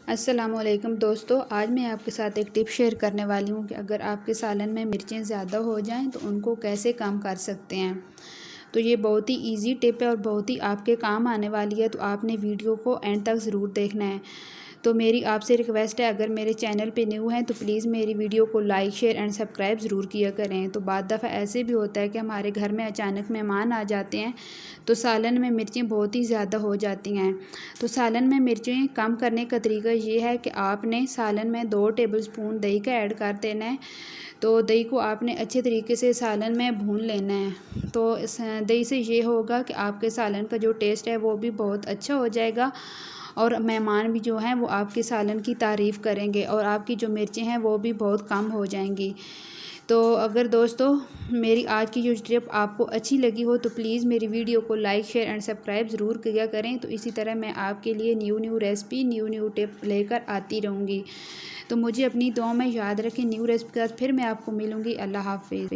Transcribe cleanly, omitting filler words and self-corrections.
अस्सलामुअलैकुम दोस्तों, आज मैं आपके साथ एक टिप शेयर करने वाली हूँ कि अगर आपके सालन में मिर्चें ज़्यादा हो जाएं तो उनको कैसे कम कर सकते हैं। तो ये बहुत ही इजी टिप है और बहुत ही आपके काम आने वाली है, तो आपने वीडियो को एंड तक ज़रूर देखना है। तो मेरी आपसे रिक्वेस्ट है, अगर मेरे चैनल पे न्यू हैं तो प्लीज़ मेरी वीडियो को लाइक शेयर एंड सब्सक्राइब ज़रूर किया करें। तो बाद दफ़ा ऐसे भी होता है कि हमारे घर में अचानक मेहमान आ जाते हैं तो सालन में मिर्चें बहुत ही ज़्यादा हो जाती हैं। तो सालन में मिर्चें कम करने का तरीका ये है कि आपने सालन में 2 टेबलस्पून दही का ऐड कर देना है। तो दही को आपने अच्छे तरीके से सालन में भून लेना है। तो इस दही से ये होगा कि आपके सालन का जो टेस्ट है वो भी बहुत अच्छा हो जाएगा और मेहमान भी जो हैं वो आपके सालन की तारीफ़ करेंगे और आपकी जो मिर्चें हैं वो भी बहुत कम हो जाएंगी। तो अगर दोस्तों मेरी आज की जो टिप आपको अच्छी लगी हो तो प्लीज़ मेरी वीडियो को लाइक शेयर एंड सब्सक्राइब ज़रूर किया करें। तो इसी तरह मैं आपके लिए न्यू रेसिपी न्यू टिप लेकर आती रहूँगी। तो मुझे अपनी दुआ में याद रखें। न्यू रेसिपी के साथ फिर मैं आपको मिलूँगी। अल्लाह हाफ़िज़।